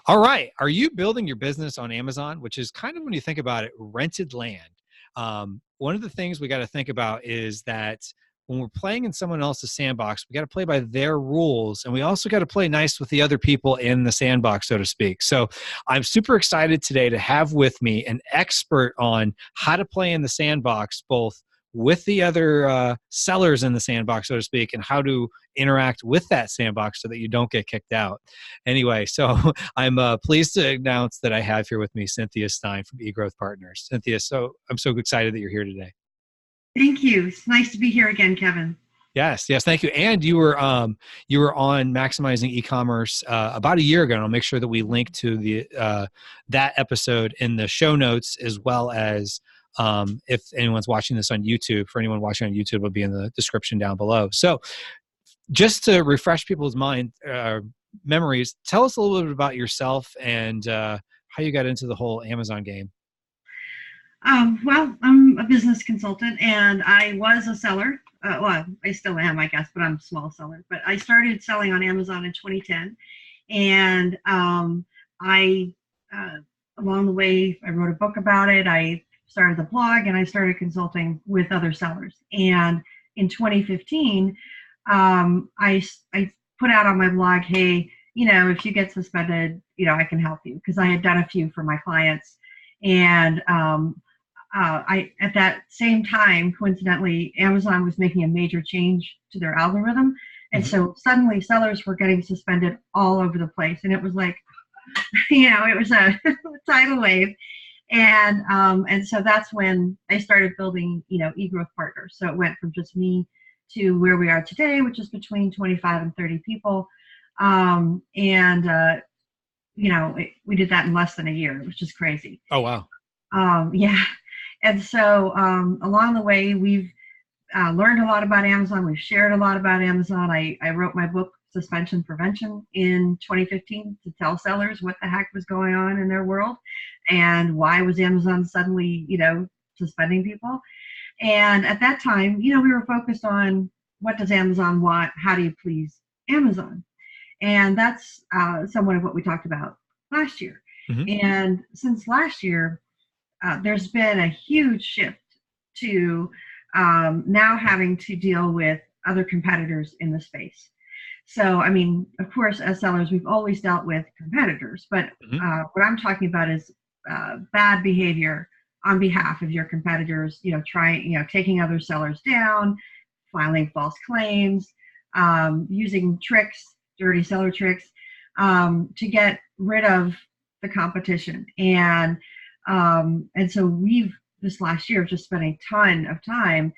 All right. Are you building your business on Amazon, which is kind of, when you think about it, rented land? One of the things we got to think about is that when we're playing in someone else's sandbox, we got to play by their rules, and we also got to play nice with the other people in the sandbox, so to speak. So I'm super excited today to have with me an expert on how to play in the sandbox, both with the other sellers in the sandbox, so to speak, and how to interact with that sandbox so that you don't get kicked out. Anyway, so I'm pleased to announce that I have here with me Cynthia Stine from eGrowth Partners. Cynthia, so I'm so excited that you're here today. Thank you. It's nice to be here again, Kevin. Yes, yes, thank you. And you were on Maximizing E-commerce about a year ago, and I'll make sure that we link to the that episode in the show notes, as well as if anyone's watching this on YouTube. For anyone watching on YouTube, it'll be in the description down below. So, just to refresh people's memories, tell us a little bit about yourself and how you got into the whole Amazon game. Well, I'm a business consultant, and I was a seller. Well, I still am, I guess, but I'm a small seller. But I started selling on Amazon in 2010, and I, along the way, I wrote a book about it. I started the blog, and I started consulting with other sellers. And in 2015, I put out on my blog, hey, if you get suspended, I can help you, because I had done a few for my clients. And I, at that same time, coincidentally, Amazon was making a major change to their algorithm. And so suddenly sellers were getting suspended all over the place. And it was like, it was a tidal wave. And so that's when I started building, eGrowth Partners. So it went from just me to where we are today, which is between 25 and 30 people. We did that in less than a year, which is crazy. Oh, wow. Yeah. And so along the way, we've learned a lot about Amazon. We've shared a lot about Amazon. I wrote my book, Suspension Prevention, in 2015 to tell sellers what the heck was going on in their world and why was Amazon suddenly, suspending people. And at that time, we were focused on what does Amazon want? How do you please Amazon? And that's somewhat of what we talked about last year. And since last year, there's been a huge shift to now having to deal with other competitors in the space. So, I mean, of course, as sellers, we've always dealt with competitors, but what I'm talking about is bad behavior on behalf of your competitors, taking other sellers down, filing false claims, using tricks, dirty seller tricks, to get rid of the competition. And so we've, this last year, just spent a ton of time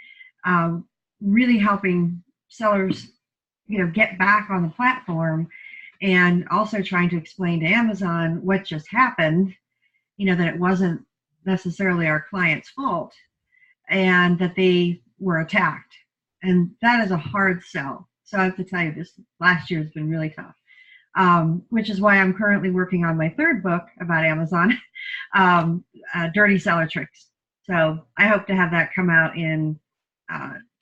really helping sellers, get back on the platform, and also trying to explain to Amazon what just happened, that it wasn't necessarily our client's fault and that they were attacked. And that is a hard sell. So I have to tell you, this last year has been really tough. Which is why I'm currently working on my third book about Amazon, Dirty Seller Tricks. So I hope to have that come out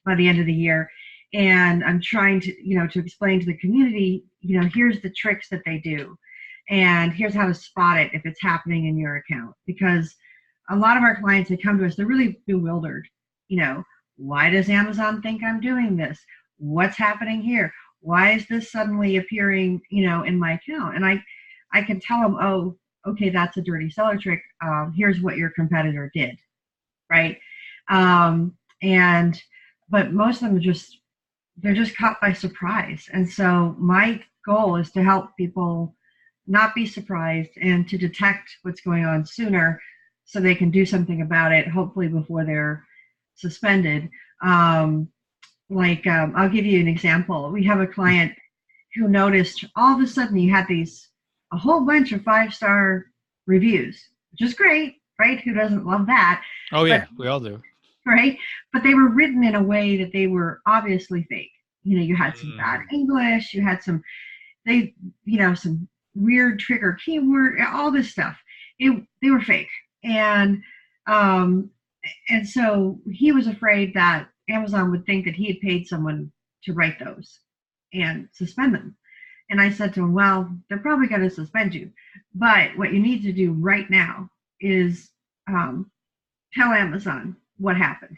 by the end of the year. And I'm trying to, to explain to the community, here's the tricks that they do, and here's how to spot it if it's happening in your account. Because a lot of our clients that come to us, they're really bewildered. Why does Amazon think I'm doing this? What's happening here? Why is this suddenly appearing, in my account? And I can tell them, oh, okay, that's a dirty seller trick. Here's what your competitor did, right? But most of them they're just caught by surprise. And so my goal is to help people not be surprised and to detect what's going on sooner so they can do something about it, hopefully before they're suspended. I'll give you an example. We have a client who noticed all of a sudden he had a whole bunch of 5-star reviews, which is great, right? Who doesn't love that? Oh, yeah, we all do. Right? But they were written in a way that they were obviously fake. You had some bad English, you had some weird trigger keyword, all this stuff. They were fake. And so he was afraid that Amazon would think that he had paid someone to write those and suspend them. And I said to him, well, they're probably going to suspend you, But what you need to do right now is um, tell Amazon what happened,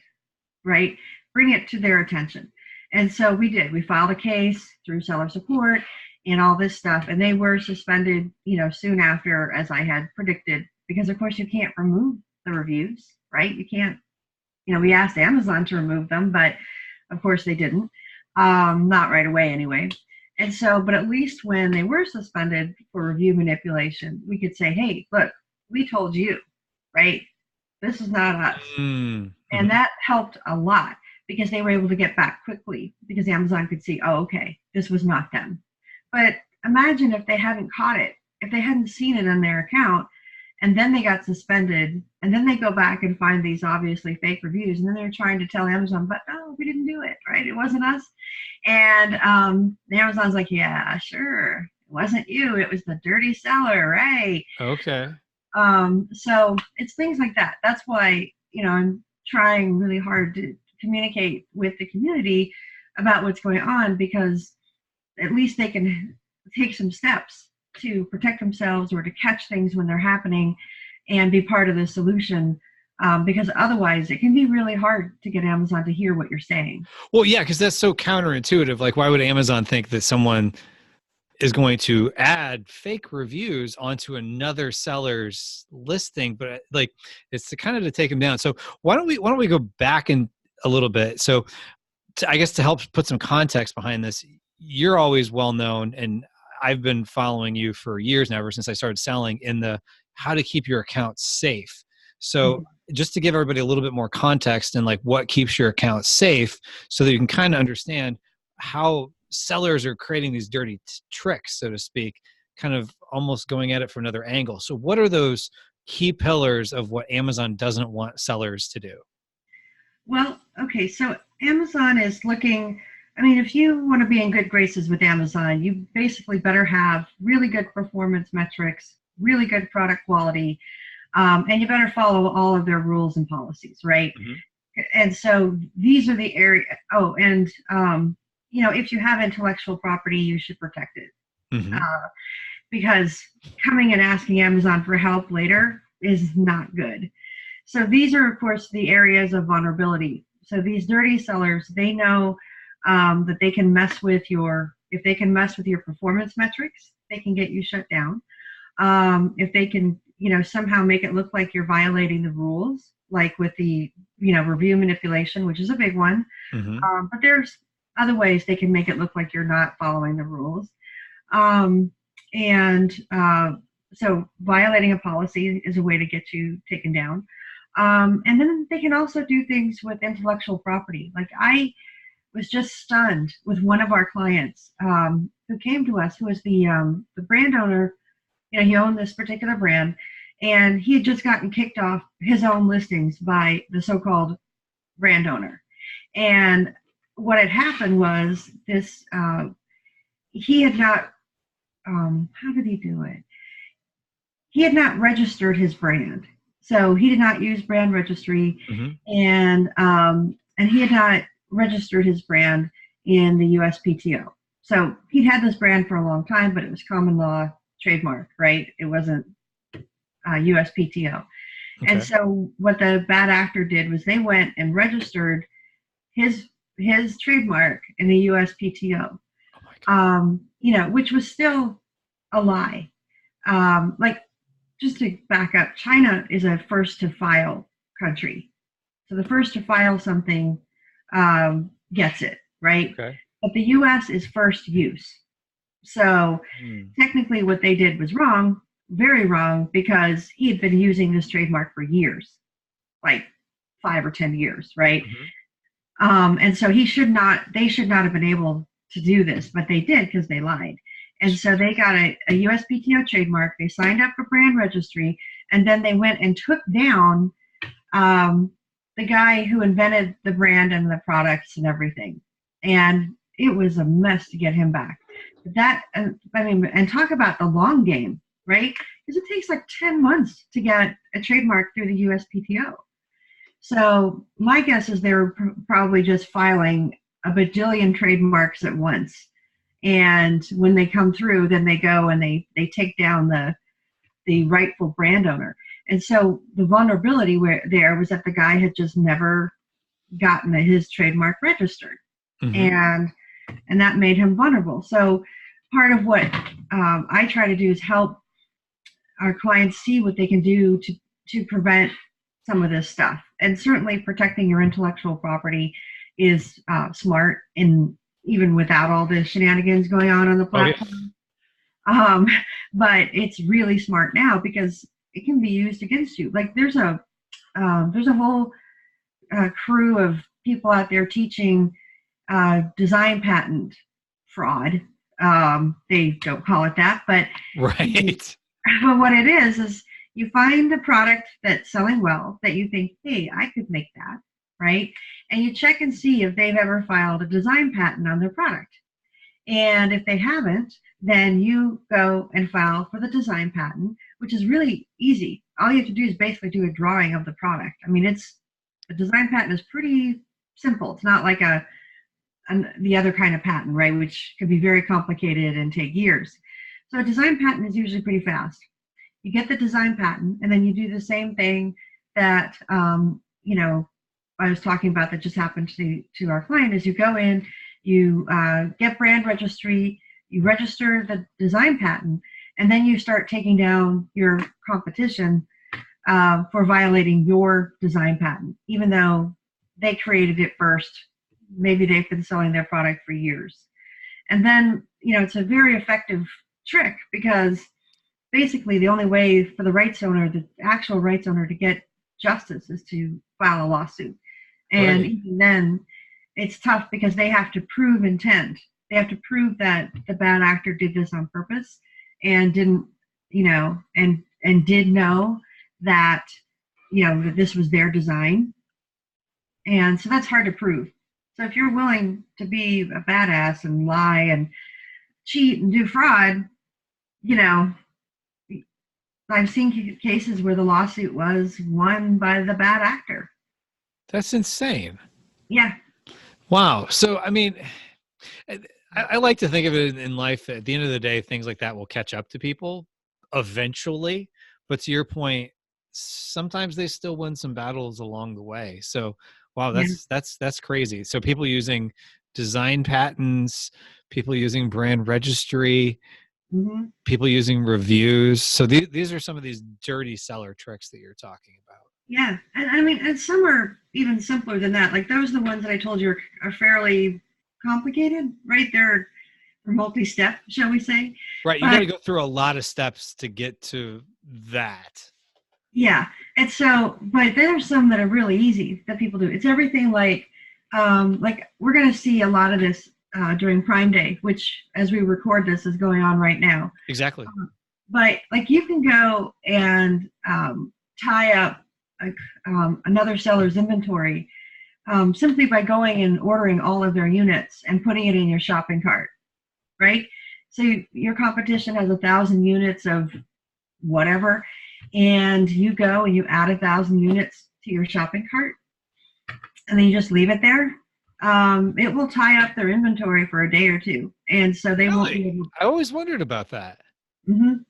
right? Bring it to their attention. And so we did. We filed a case through seller support and all this stuff, and they were suspended, soon after, as I had predicted, because of course you can't remove the reviews, right? You can't. We asked Amazon to remove them, but of course they didn't. Not right away, anyway. And so, but at least when they were suspended for review manipulation, we could say, hey, look, we told you, right? This is not us. Mm-hmm. And that helped a lot because they were able to get back quickly because Amazon could see, oh, okay, this was not them. But imagine if they hadn't caught it, if they hadn't seen it on their account, and then they got suspended, and then they go back and find these obviously fake reviews, and then they're trying to tell Amazon, but no, we didn't do it, right? It wasn't us. And Amazon's like, yeah, sure, it wasn't you, it was the dirty seller, right? Okay. So it's things like that. That's why, I'm trying really hard to communicate with the community about what's going on, because at least they can take some steps to protect themselves or to catch things when they're happening and be part of the solution. Because otherwise it can be really hard to get Amazon to hear what you're saying. Well, yeah, because that's so counterintuitive. Like, why would Amazon think that someone is going to add fake reviews onto another seller's listing? But like, it's to kind of to take them down. So why don't we go back in a little bit? So I guess to help put some context behind this, you're always well known, and I've been following you for years now, ever since I started selling, in the how to keep your account safe. So just to give everybody a little bit more context and like what keeps your account safe, so that you can kind of understand how sellers are creating these dirty tricks, so to speak, kind of almost going at it from another angle. So what are those key pillars of what Amazon doesn't want sellers to do? Well, okay, so Amazon is looking, if you want to be in good graces with Amazon, you basically better have really good performance metrics, really good product quality, and you better follow all of their rules and policies, right? Mm-hmm. And so these are the area. Oh, and if you have intellectual property, you should protect it. Mm-hmm. Because coming and asking Amazon for help later is not good. So these are, of course, the areas of vulnerability. So these dirty sellers, they know that they can mess with if they can mess with your performance metrics, they can get you shut down. If they can, somehow make it look like you're violating the rules, like with the, review manipulation, which is a big one. Mm-hmm. But there's other ways they can make it look like you're not following the rules. So violating a policy is a way to get you taken down. And then they can also do things with intellectual property. Like I was just stunned with one of our clients who came to us, who was the brand owner. He owned this particular brand, and he had just gotten kicked off his own listings by the so-called brand owner. And what had happened was this, he had not, how did he do it? He had not registered his brand. So he did not use brand registry, Mm-hmm. and he had not registered his brand in the USPTO. So he'd had this brand for a long time, but it was common law trademark, right? It wasn't USPTO. Okay. And so what the bad actor did was they went and registered his trademark in the USPTO, which was still a lie. Just to back up, China is a first to file country. So the first to file something gets it, right? Okay. But the US is first use. So technically what they did was wrong, very wrong, because he had been using this trademark for years, like 5 or 10 years, right? Mm-hmm. And so they should not have been able to do this, but they did because they lied. And so they got a USPTO trademark, they signed up for brand registry, and then they went and took down the guy who invented the brand and the products and everything. And it was a mess to get him back. And talk about the long game, right? Because it takes like 10 months to get a trademark through the USPTO. So my guess is they were probably just filing a bajillion trademarks at once. And when they come through, then they go and they take down the the rightful brand owner. And so the vulnerability there was that the guy had just never gotten his trademark registered, Mm-hmm. and that made him vulnerable. So part of what I try to do is help our clients see what they can do to prevent some of this stuff. And certainly protecting your intellectual property is smart, and even without all the shenanigans going on the platform. Oh, yeah. But it's really smart now because it can be used against you. Like there's a whole crew of people out there teaching design patent fraud. They don't call it that, but Right. but what it is you find a product that's selling well that you think, hey, I could make that, right? And you check and see if they've ever filed a design patent on their product. And if they haven't, then you go and file for the design patent, which is really easy. All you have to do is basically do a drawing of the product. I mean, the design patent is pretty simple. It's not like the other kind of patent, right, which could be very complicated and take years. So a design patent is usually pretty fast. You get the design patent, and then you do the same thing that I was talking about that just happened to our client. Is you go in, you get brand registry, you register the design patent, and then you start taking down your competition for violating your design patent, even though they created it first. Maybe they've been selling their product for years. And then, it's a very effective trick because basically the only way for the actual rights owner to get justice is to file a lawsuit. And Right. even then, it's tough because they have to prove intent. They have to prove that the bad actor did this on purpose and didn't, and did know that, that this was their design. And so that's hard to prove. So if you're willing to be a badass and lie and cheat and do fraud, I've seen cases where the lawsuit was won by the bad actor. That's insane. Yeah. Wow. So, I mean, I like to think of it in life. At the end of the day, things like that will catch up to people eventually. But to your point, sometimes they still win some battles along the way. So, wow, Yeah. that's crazy. So, people using design patents, people using brand registry, Mm-hmm. people using reviews. So, these are some of these dirty seller tricks that you're talking about. Yeah. And I mean, and some are even simpler than that. Like those are the ones that I told you are fairly complicated, right? They're multi-step, shall we say. Right. You got But to go through a lot of steps to get to that. yeah. And so, but there are some that are really easy that people do. It's everything like we're going to see a lot of this during Prime Day, which as we record this is going on right now. Exactly. But like you can go and tie up like another seller's inventory simply by going and ordering all of their units and putting it in your shopping cart, right? So your competition has 1,000 units of whatever, and you go and you add 1,000 units to your shopping cart, and then you just leave it there. It will tie up their inventory for a day or two, and so they won't be Really? able. I always wondered about that. Mhm.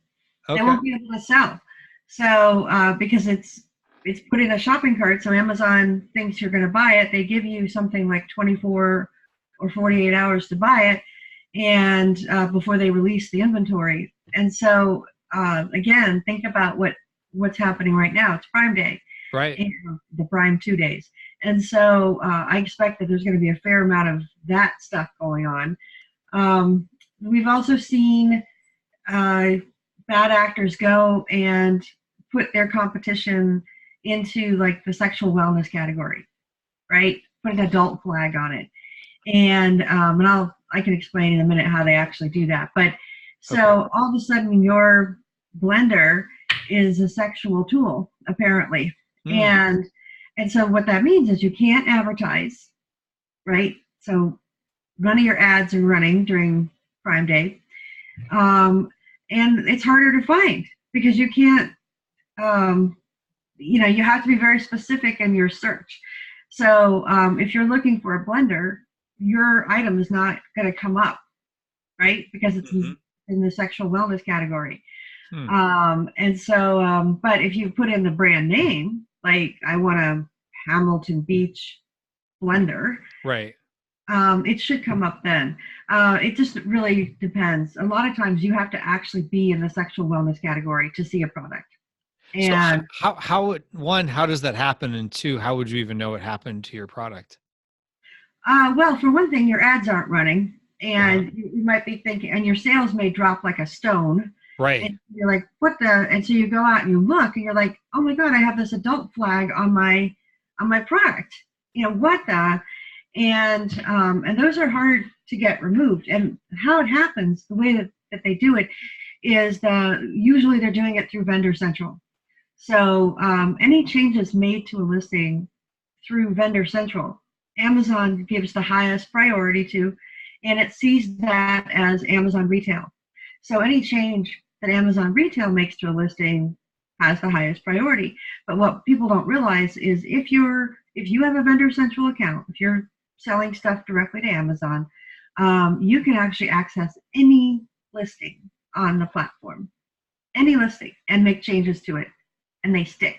They Okay. won't be able to sell. So because it's put in a shopping cart, so Amazon thinks you're going to buy it. They give you something like 24 or 48 hours to buy it, and before they release the inventory. And so again, think about what's happening right now. It's Prime Day, Right. and the Prime 2 days, and so I expect that there's going to be a fair amount of that stuff going on. We've also seen bad actors go and put their competition into like the sexual wellness category, right? Put an adult flag on it, and I can explain in a minute how they actually do that. But Okay. so all of a sudden your blender is a sexual tool apparently, Mm. and so what that means is you can't advertise, right? So none of your ads are running during Prime Day, and it's harder to find because you can't. Um, you have to be very specific in your search. So if you're looking for a blender, your item is not going to come up, right? Because it's Hmm. in the sexual wellness category. Hmm. But if you put in the brand name, like I want a Hamilton Beach blender, Right. it should come up then. It just really depends. A lot of times you have to actually be in the sexual wellness category to see a product. So And one, how does that happen? And two, how would you even know it happened to your product? well, for one thing, your ads aren't running, Uh-huh. and you might be thinking, and your sales may drop like a stone. Right. And you're like, what the? And so you go out and you look, and you're like, oh my god, I have this adult flag on my product. You know what the? And those are hard to get removed. And how it happens, the way that they do it, is usually they're doing it through Vendor Central. So any changes made to a listing through Vendor Central, Amazon gives the highest priority to, and it sees that as Amazon Retail. So any change that Amazon Retail makes to a listing has the highest priority. But what people don't realize is if you have a Vendor Central account, if you're selling stuff directly to Amazon, you can actually access any listing on the platform, any listing, and make changes to it, and they stick.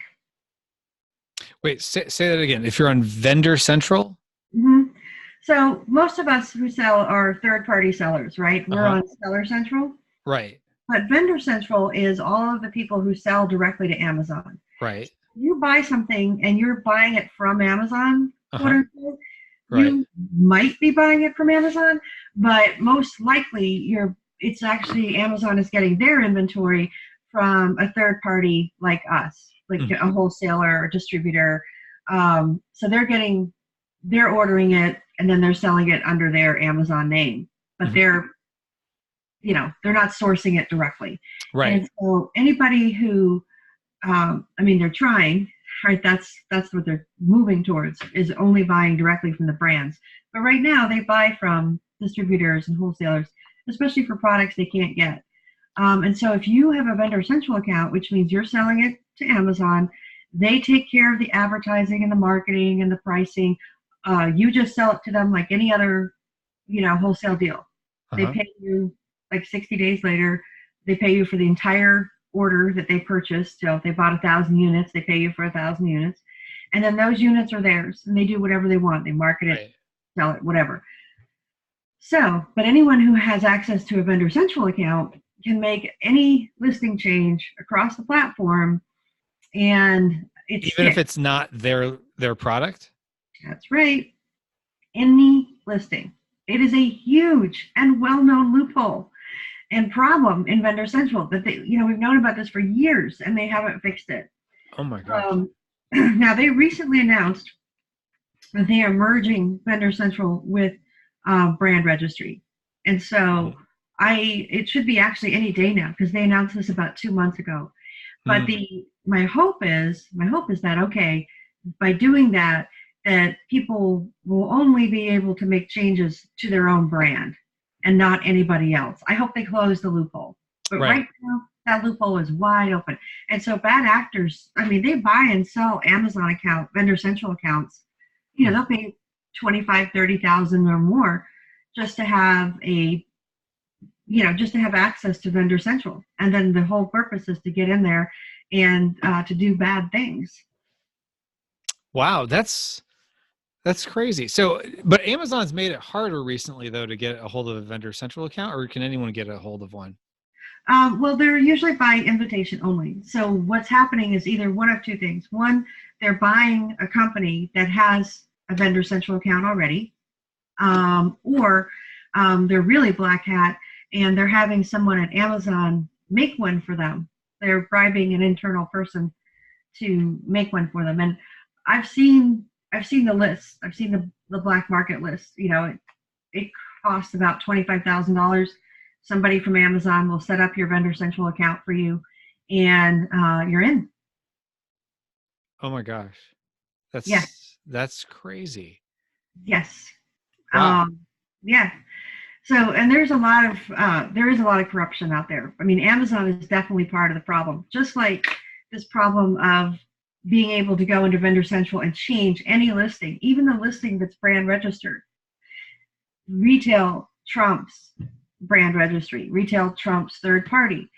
Wait, say that again. If you're on Vendor Central? hmm So most of us who sell are third-party sellers, right? We're Uh-huh. on Seller Central, Right. but Vendor Central is all of the people who sell directly to Amazon. Right. You buy something and you're buying it from Amazon, quote Uh-huh. unquote, Right. you might be buying it from Amazon, but most likely it's actually Amazon is getting their inventory from a third party like us, like Mhm. a wholesaler or distributor. So they're ordering it and then they're selling it under their Amazon name, but Mhm. they're not sourcing it directly. Right. And so anybody who they're trying, right? That's what they're moving towards, is only buying directly from the brands. But right now they buy from distributors and wholesalers, especially for products they can't get. And so if you have a Vendor Central account, which means you're selling it to Amazon, they take care of the advertising and the marketing and the pricing. You just sell it to them like any other, wholesale deal. They Uh-huh. pay you like 60 days later. They pay you for the entire order that they purchased. So if they bought 1,000 units, they pay you for 1,000 units, and then those units are theirs, and they do whatever they want. They market it, Right. sell it, whatever. So, but anyone who has access to a Vendor Central account can make any listing change across the platform, and it Even if sticks. it's not their product? That's right. Any listing. It is a huge and well-known loophole and problem in Vendor Central that we've known about this for years and they haven't fixed it. Oh my gosh. Now they recently announced that they are merging Vendor Central with Brand Registry, and so Mhm. it should be actually any day now because they announced this about 2 months ago. But Hmm. my hope is that, okay, by doing that, that people will only be able to make changes to their own brand and not anybody else. I hope they close the loophole. But Right. right now, that loophole is wide open. And so bad actors, they buy and sell Amazon Vendor Central accounts. Mhm. They'll pay 25, 30,000 or more just to have just to have access to Vendor Central. And then the whole purpose is to get in there and to do bad things. Wow, that's crazy. So, but Amazon's made it harder recently though to get a hold of a Vendor Central account, or can anyone get a hold of one? Well, they're usually by invitation only. So what's happening is either one of two things. One, they're buying a company that has a Vendor Central account already, or they're really black hat and they're having someone at Amazon make one for them. They're bribing an internal person to make one for them. And I've seen I've seen the list. I've seen the black market list. It costs about $25,000. Somebody from Amazon will set up your Vendor Central account for you, and you're in. Oh my gosh. Yeah. That's crazy. Yes. Wow. Um, yeah. So, and there is a lot of corruption out there. Amazon is definitely part of the problem. Just like this problem of being able to go into Vendor Central and change any listing, even the listing that's brand registered. Retail trumps brand registry. Retail trumps third party.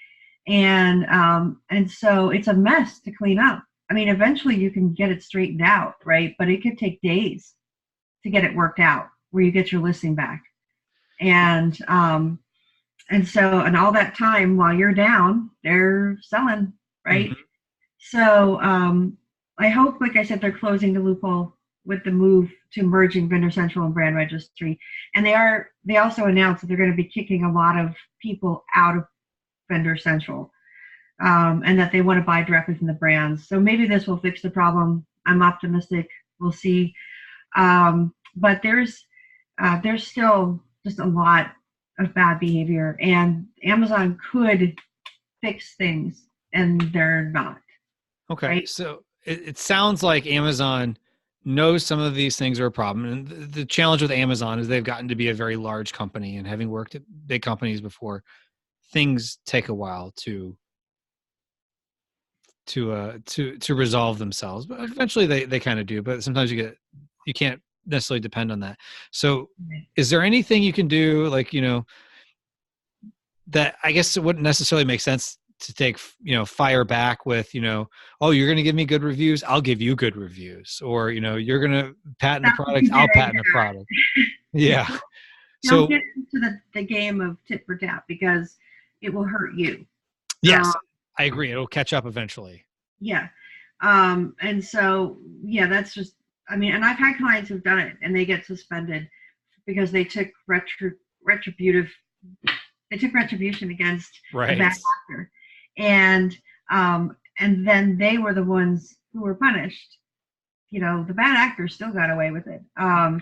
And so it's a mess to clean up. I mean, eventually you can get it straightened out, right? But it could take days to get it worked out where you get your listing back. And and all that time while you're down, they're selling, right? Hmm. So I hope, like I said, they're closing the loophole with the move to merging Vendor Central and Brand Registry. And they also announced that they're going to be kicking a lot of people out of Vendor Central, and that they want to buy directly from the brands. So maybe this will fix the problem. I'm optimistic. We'll see. But there's still just a lot of bad behavior, and Amazon could fix things, and they're not. Okay. Right? So it sounds like Amazon knows some of these things are a problem. And the challenge with Amazon is they've gotten to be a very large company, and having worked at big companies before, things take a while to resolve themselves. But eventually they kind of do. But sometimes you can't necessarily depend on that. So is there anything you can do, like, that I guess it wouldn't necessarily make sense to take, fire back with, oh, you're going to give me good reviews, I'll give you good reviews, or, you're going to patent a Stop product, I'll doing patent a product. that. Yeah. Don't So get into the game of tit for tat, because it will hurt you. yes, Um, I agree. It'll catch up eventually. yeah. And so, yeah, that's just, I mean, and I've had clients who've done it and they get suspended because they took retributive, they took retribution against a bad Right. actor. And then they were the ones who were punished. The bad actor still got away with it. Hmm.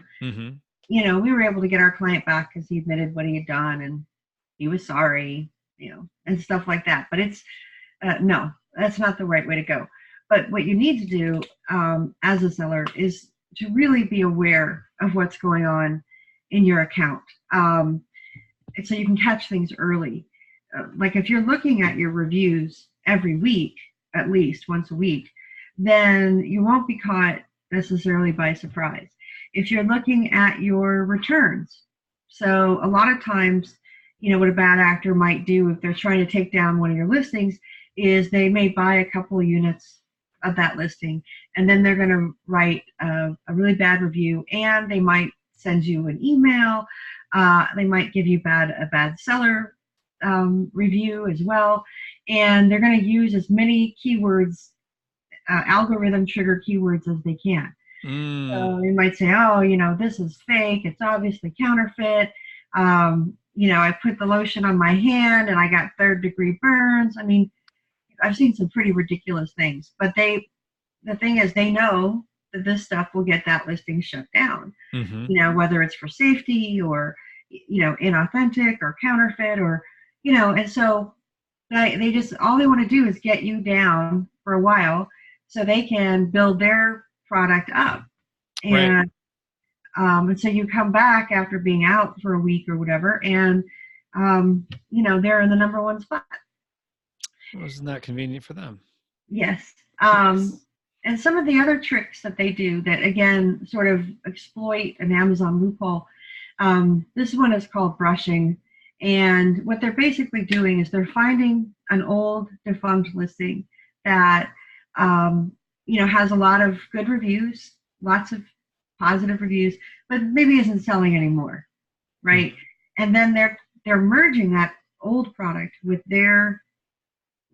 We were able to get our client back because he admitted what he had done and he was sorry, and stuff like that. But no, that's not the right way to go. But what you need to do, as a seller, is to really be aware of what's going on in your account, and so you can catch things early. Like if you're looking at your reviews every week, at least once a week, then you won't be caught necessarily by surprise. If you're looking at your returns, so a lot of times, what a bad actor might do if they're trying to take down one of your listings is they may buy a couple of units of that listing, and then they're going to write a really bad review, and they might send you an email. They might give you a bad seller review as well, and they're going to use as many keywords, algorithm trigger keywords, as they can. So they Mm. might say, oh, this is fake. It's obviously counterfeit. I put the lotion on my hand and I got third-degree burns. I mean, I've seen some pretty ridiculous things, but the thing is, they know that this stuff will get that listing shut down. Hmm. Whether it's for safety or inauthentic or counterfeit, or and so they just, all they want to do is get you down for a while so they can build their product up. Right. And so you come back after being out for a week or whatever, and they're in the number one spot. Wasn't that convenient for them? Yes. Yes. And some of the other tricks that they do that, again, sort of exploit an Amazon loophole. This one is called brushing. And what they're basically doing is they're finding an old defunct listing that, has a lot of good reviews, lots of positive reviews, but maybe isn't selling anymore, right? Mhm. And then they're merging that old product with their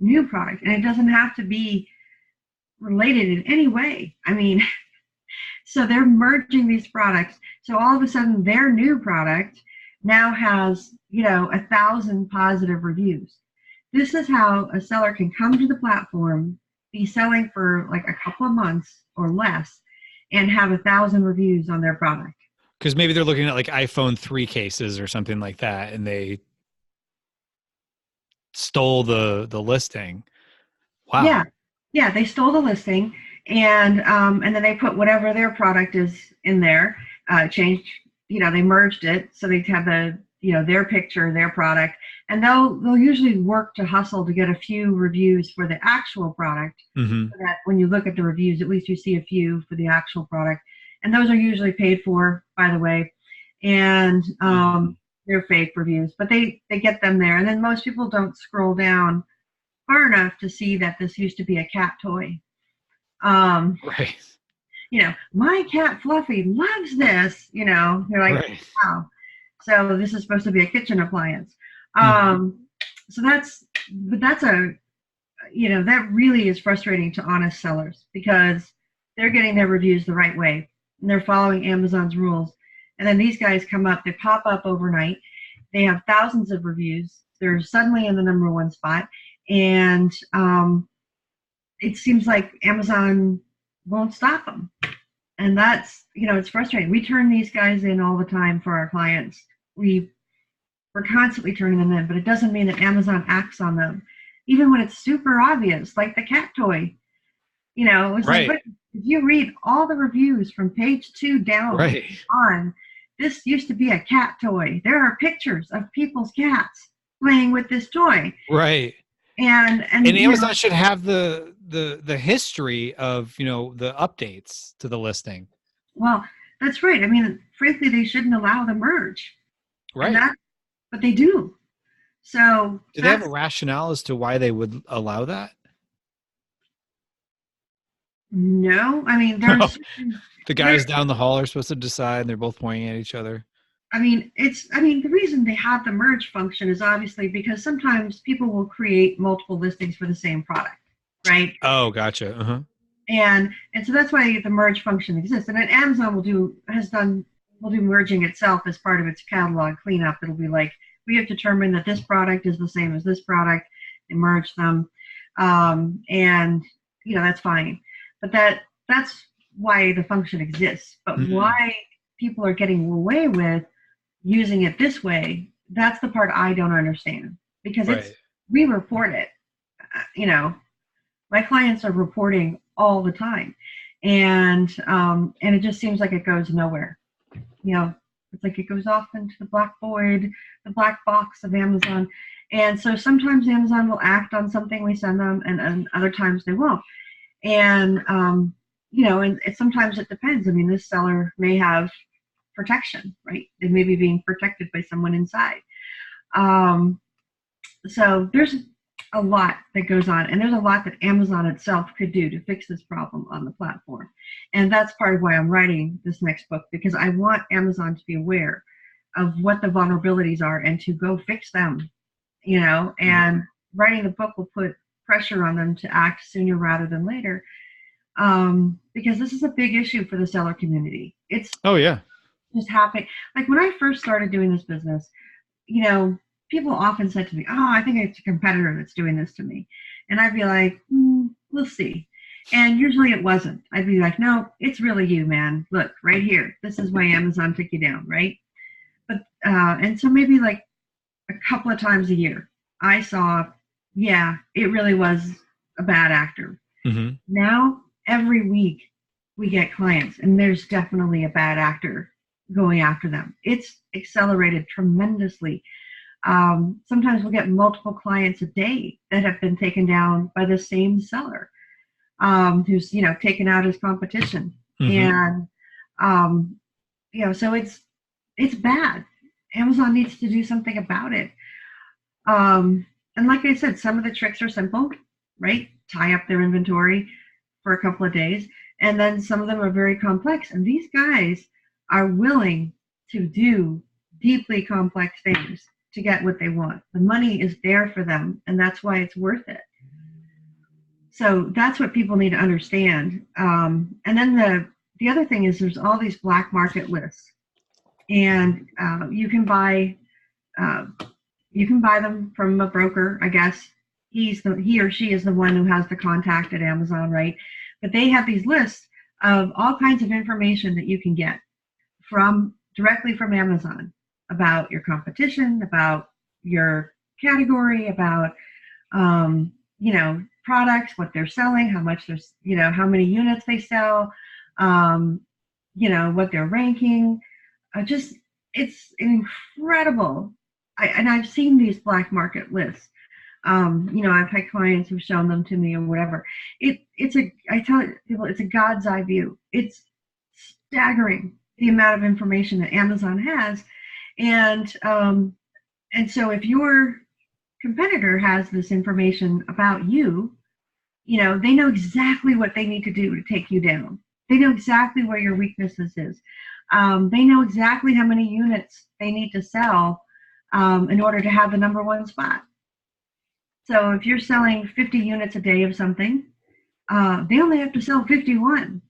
new product, and it doesn't have to be related in any way. I mean, so they're merging these products. So all of a sudden, their new product now has, 1,000 positive reviews. This is how a seller can come to the platform, be selling for like a couple of months or less, and have 1,000 reviews on their product. Because maybe they're looking at like iPhone 3 cases or something like that, and they stole the listing. Yeah, Wow. yeah, they stole the listing, and then they put whatever their product is in there. Changed, they merged it so they have their picture, their product, and they'll usually work to hustle to get a few reviews for the actual product, Hmm. so that when you look at the reviews, at least you see a few for the actual product, and those are usually paid for, by the way, and Hmm. they're fake reviews, but they get them there, and then most people don't scroll down far enough to see that this used to be a cat toy. Um, Right. My cat Fluffy loves this. You're like, Right. wow. So this is supposed to be a kitchen appliance. Mhm. So that's that really is frustrating to honest sellers because they're getting their reviews the right way and they're following Amazon's rules. And then these guys come up, they pop up overnight. They have thousands of reviews. They're suddenly in the number one spot. And it seems like Amazon won't stop them. And that's, it's frustrating. We turn these guys in all the time for our clients. We're constantly turning them in, but it doesn't mean that Amazon acts on them. Even when it's super obvious, like the cat toy, it's like, Right. look, if you read all the reviews from page 2 down Right. on, this used to be a cat toy. There are pictures of people's cats playing with this toy. Right. And, And and you know, Amazon should have the history of, the updates to the listing. well, that's right. I mean, frankly, they shouldn't allow the merge. And Right. but they do. So Do they have a rationale as to why they would allow that? no, I mean, there's The there. guys down the hall are supposed to decide, and they're both pointing at each other. I mean, the reason they have the merge function is obviously because sometimes people will create multiple listings for the same product, right? Oh, gotcha. Uh-huh. And so that's why the merge function exists. And then Amazon will do merging itself as part of its catalog cleanup. It'll be like, we have determined that this product is the same as this product and merge them. And that's fine. But that's why the function exists. But Mhm. why people are getting away with using it this way, that's the part I don't understand. Because Right. we report it. My clients are reporting all the time, and it just seems like it goes nowhere. It's like it goes off into the black void, the black box of Amazon. And so sometimes Amazon will act on something we send them, and other times they won't. And sometimes it depends. I mean, this seller may have protection, right? They may be being protected by someone inside. Um, so there's a lot that goes on, and there's a lot that Amazon itself could do to fix this problem on the platform. And that's part of why I'm writing this next book, because I want Amazon to be aware of what the vulnerabilities are and to go fix them, Mhm. and writing the book will put pressure on them to act sooner rather than later, because this is a big issue for the seller community. It's Oh, yeah. just happening. Like when I first started doing this business, people often said to me, "Oh, I think it's a competitor that's doing this to me," and I'd be like, "We'll see." And usually it wasn't. I'd be like, "No, it's really you, man. Look, right here. This is why Amazon took you down, right?" But and so maybe like a couple of times a year, I saw, yeah, it really was a bad actor. Hmm. Now every week we get clients, and there's definitely a bad actor going after them. It's accelerated tremendously. Sometimes we'll get multiple clients a day that have been taken down by the same seller, who's taken out his competition. Hmm. And um, so it's bad. Amazon needs to do something about it. And like I said, some of the tricks are simple, right? Tie up their inventory for a couple of days, and then some of them are very complex. And these guys are willing to do deeply complex things to get what they want. The money is there for them, and that's why it's worth it. So that's what people need to understand. And then the other thing is there's all these black market lists, and uh, you can buy them from a broker, I guess. He or she is the one who has the contact at Amazon, right? But they have these lists of all kinds of information that you can get directly from Amazon about your competition, about your category, about products, what they're selling, how much there's, how many units they sell, um, what they're ranking. Just it's incredible. And I've seen these black market lists. I've had clients who've shown them to me or whatever. I tell people it's a God's eye view. It's staggering the amount of information that Amazon has, and so if you're competitor has this information about you, they know exactly what they need to do to take you down. They know exactly where your weaknesses is. They know exactly how many units they need to sell in order to have the number one spot. So if you're selling 50 units a day of something, they only have to sell 51.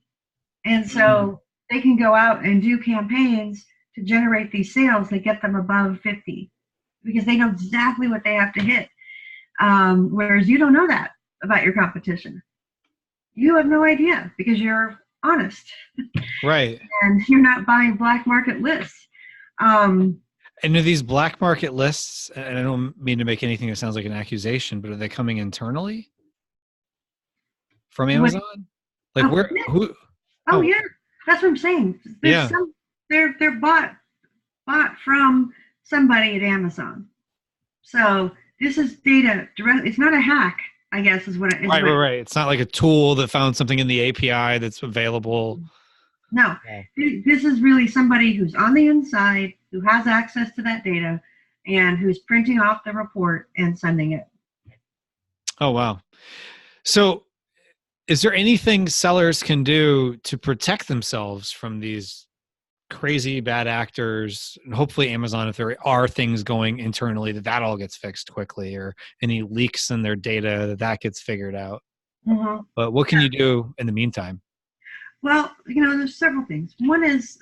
And so they can go out and do campaigns to generate these sales that get them above 50 because they know exactly what they have to hit. Whereas you don't know that about your competition. You have no idea because you're honest. Right. And you're not buying black market lists. And are these black market lists, and I don't mean to make anything that sounds like an accusation, but are they coming internally from Amazon? Like where, yeah. who? Oh yeah, that's what I'm saying. There's they're bought from somebody at Amazon. So this is data direct. It's not a hack, I guess, is what it is. Right. It's not like a tool that found something in the API that's available. No, this is really somebody who's on the inside, who has access to that data, and who's printing off the report and sending it. Oh, wow. So is there anything sellers can do to protect themselves from these crazy bad actors? And hopefully Amazon, if there are things going internally, that all gets fixed quickly, or any leaks in their data, that gets figured out. Mm-hmm. But what can you do in the meantime? Well, there's several things. One is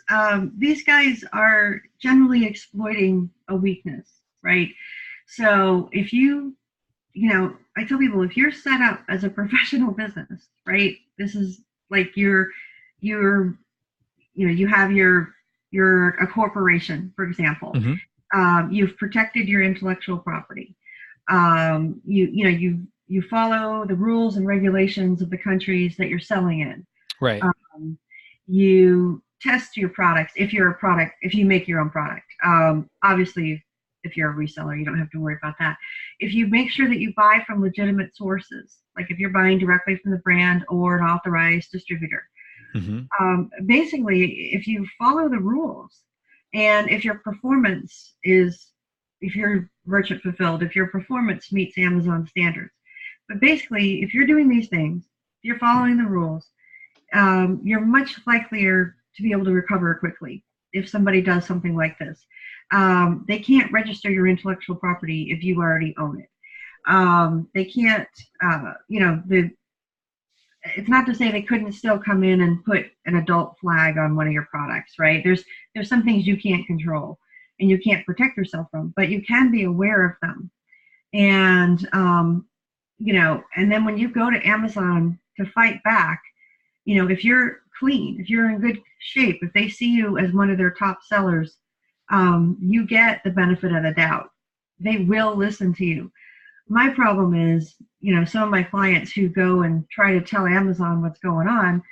these guys are generally exploiting a weakness, right? So if I tell people, if you're set up as a professional business, right? This is like you have you're a corporation, for example. Mm-hmm. You've protected your intellectual property. You follow the rules and regulations of the countries that you're selling in. Right. You test your products if you make your own product. Obviously, if you're a reseller, you don't have to worry about that. If you make sure that you buy from legitimate sources, like if you're buying directly from the brand or an authorized distributor, mm-hmm. Basically, if you follow the rules and if your merchant fulfilled, if your performance meets Amazon standards, but basically, if you're doing these things, if you're following the rules, you're much likelier to be able to recover quickly if somebody does something like this. They can't register your intellectual property if you already own it. They can't, it's not to say they couldn't still come in and put an adult flag on one of your products, right? There's some things you can't control and you can't protect yourself from, but you can be aware of them. And, and then when you go to Amazon to fight back, if you're clean, if you're in good shape, if they see you as one of their top sellers, you get the benefit of the doubt. They will listen to you. My problem is, some of my clients who go and try to tell Amazon what's going on,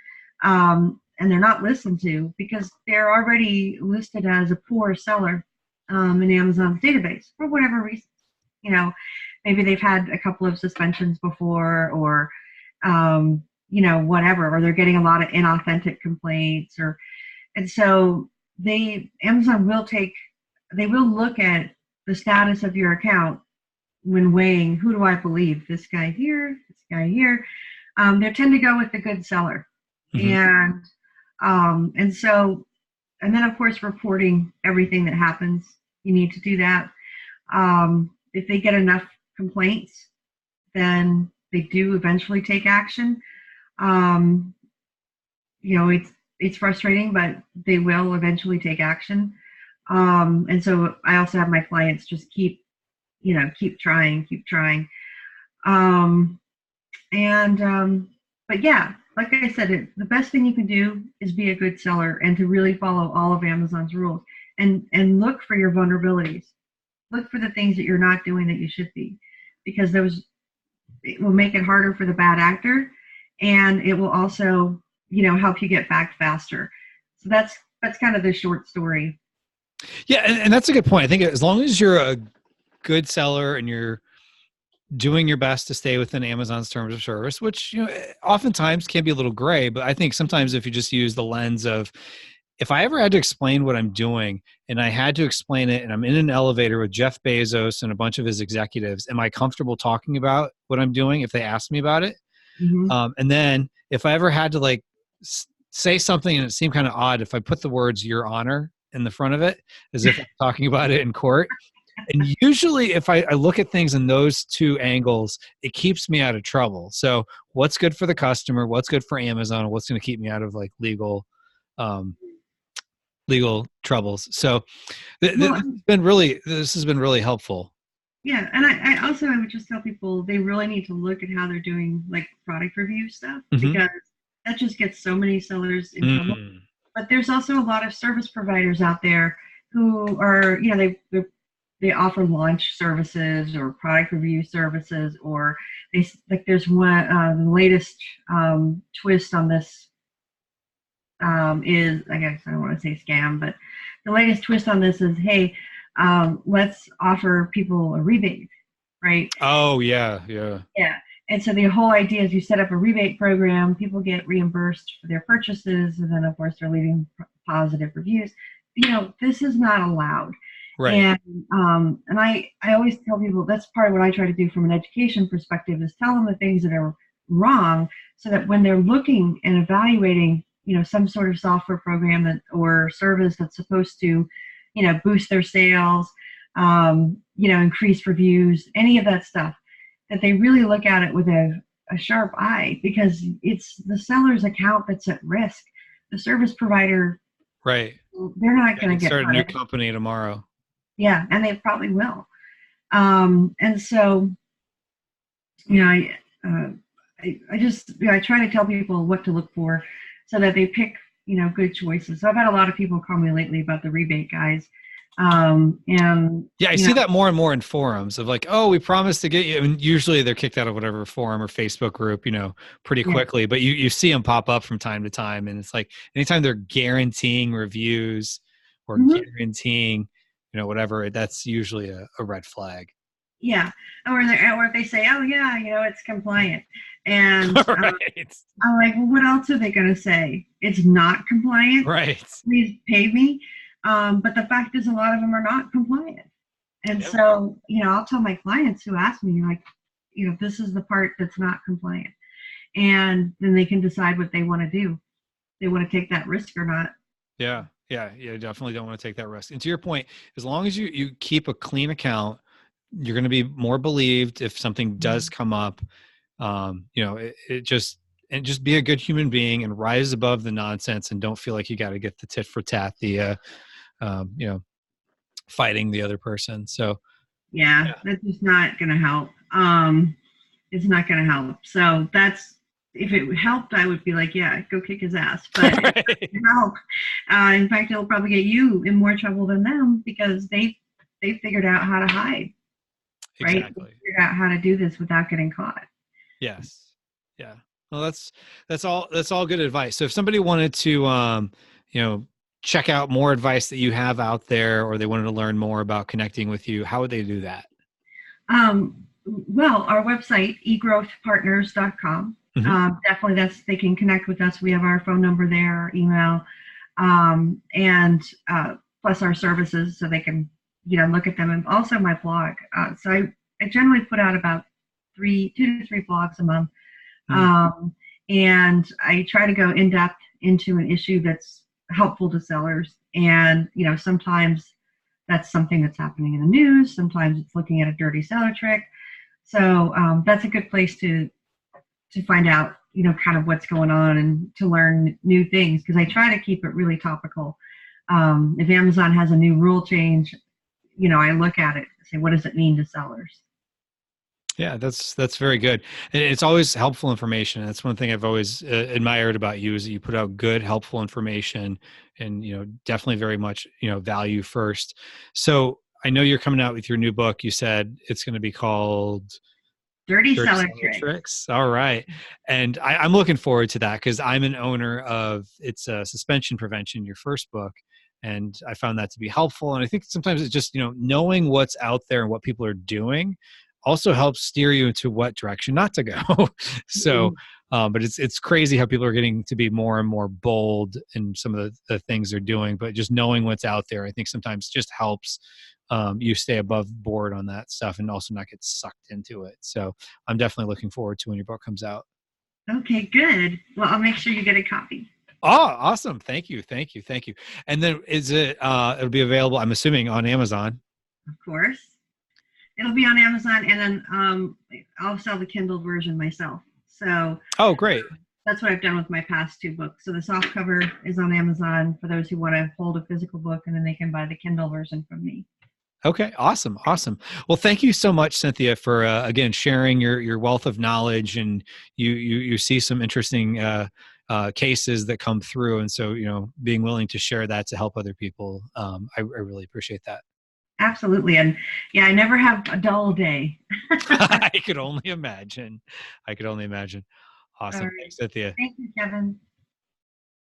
and they're not listened to because they're already listed as a poor seller in Amazon's database for whatever reason. Maybe they've had a couple of suspensions before, or whatever, or they're getting a lot of inauthentic complaints, and so Amazon will look at the status of your account when weighing, who do I believe, this guy here, this guy here. They tend to go with the good seller. Mm-hmm. And then of course reporting everything that happens. You need to do that. If they get enough complaints, then they do eventually take action. It's frustrating, but they will eventually take action. And so I also have my clients just keep trying. But yeah, like I said, the best thing you can do is be a good seller and to really follow all of Amazon's rules and look for your vulnerabilities. Look for the things that you're not doing that you should be, because it will make it harder for the bad actor, and it will also, help you get back faster. So that's kind of the short story. Yeah, and that's a good point. I think as long as you're a good seller and you're doing your best to stay within Amazon's terms of service, which oftentimes can be a little gray, but I think sometimes if you just use the lens of, if I ever had to explain what I'm doing and I had to explain it and I'm in an elevator with Jeff Bezos and a bunch of his executives, am I comfortable talking about what I'm doing if they ask me about it? Hmm. And then if I ever had to like say something and it seemed kind of odd, if I put the words "Your Honor" in the front of it, as if I'm talking about it in court. And usually, if I look at things in those two angles, it keeps me out of trouble. So, what's good for the customer? What's good for Amazon? What's going to keep me out of like um, legal troubles? So, Well, this has been really helpful. yeah, and I also I would just tell people they really need to look at how they're doing like product review stuff Hmm. because that just gets so many sellers in trouble. Mm, But there's also a lot of service providers out there who are, you know, they offer launch services or product review services, or they like there's one the latest twist on this is, I guess I don't want to say scam, but the latest twist on this is, hey, let's offer people a rebate, right? oh yeah, yeah. Yeah. And so the whole idea is you set up a rebate program, people get reimbursed for their purchases, and then of course they're leaving positive reviews. You know, this is not allowed. Right, And I always tell people that's part of what I try to do from an education perspective is tell them the things that are wrong so that when they're looking and evaluating, you know, some sort of software program that or service that's supposed to, you know, boost their sales, you know, increase reviews, any of that stuff, that they really look at it with a sharp eye because it's the seller's account that's at risk. The service provider, right. they're not I going can to get start a new punished. company tomorrow. Yeah, and they probably will. And so, you know, I just, you know, I try to tell people what to look for so that they pick, you know, good choices. So I've had a lot of people call me lately about the rebate guys. And, Yeah, I you see know, that more and more in forums of like, oh, we promised to get you. And usually they're kicked out of whatever forum or Facebook group, pretty yeah. quickly. But you see them pop up from time to time. And it's like anytime they're guaranteeing reviews or Mhm. guaranteeing, whatever, that's usually a red flag. Yeah. Or if they say, oh, yeah, you know, it's compliant. And Right. I'm like, well, what else are they going to say? It's not compliant. Right. Please pay me. But the fact is, a lot of them are not compliant. And Yep. so, you know, I'll tell my clients who ask me, like, you know, this is the part that's not compliant. And then they can decide what they want to do. They want to take that risk or not. Yeah. Yeah. Yeah. Definitely don't want to take that risk. And to your point, as long as you keep a clean account, you're going to be more believed if something does come up. Just be a good human being and rise above the nonsense and don't feel like you got to get the tit for tat, um, you know, fighting the other person. So Yeah, yeah. that's just not going to help. It's not going to help. So that's, if it helped, I would be like, yeah, go kick his ass. But it's not Right. going to help. In fact, it'll probably get you in more trouble than them because they figured out how to hide, right? They Exactly. figured out how to do this without getting caught. Yes. Yeah. Well, that's all good advice. So if somebody wanted to, you know, check out more advice that you have out there, or they wanted to learn more about connecting with you, how would they do that? Well, our website, egrowthpartners.com. Hmm. Definitely, they can connect with us. We have our phone number there, our email, and plus our services, so they can, you know, look at them. And also my blog. So I generally put out about 2 to 3 blogs a month, um, and I try to go in depth into an issue that's helpful to sellers. And you know, sometimes that's something that's happening in the news. Sometimes it's looking at a dirty seller trick. So that's a good place to find out, you know, kind of what's going on and to learn new things because I try to keep it really topical. If Amazon has a new rule change, you know, I look at it and say, what does it mean to sellers? Yeah, that's very good. And it's always helpful information. That's one thing I've always admired about you is that you put out good, helpful information, and definitely very much value first. So I know you're coming out with your new book. You said it's going to be called Dirty Dirty seller Seller tricks. Tricks. All right, and I'm looking forward to that because I'm an owner of it's Suspension Prevention, your first book. And I found that to be helpful. And I think sometimes it's just, knowing what's out there and what people are doing also helps steer you into what direction not to go. So, Mhm. but it's crazy how people are getting to be more and more bold in some of the things they're doing. But just knowing what's out there, I think sometimes just helps you stay above board on that stuff and also not get sucked into it. So I'm definitely looking forward to when your book comes out. Okay, good. Well, I'll make sure you get a copy. Oh, awesome. Thank you. Thank you. Thank you. And then is it it'll be available, I'm assuming, on Amazon. Of course. It'll be on Amazon, and then I'll sell the Kindle version myself. So Oh, great. that's what I've done with my past two books. So the soft cover is on Amazon for those who want to hold a physical book, and then they can buy the Kindle version from me. Okay, awesome, awesome. Well, thank you so much, Cynthia, for again sharing your wealth of knowledge, and you see some interesting cases that come through, and so being willing to share that to help other people. I really appreciate that. Absolutely. And yeah, I never have a dull day. I could only imagine. I could only imagine. All Awesome. right. Thanks, Cynthia. Thank you, Kevin.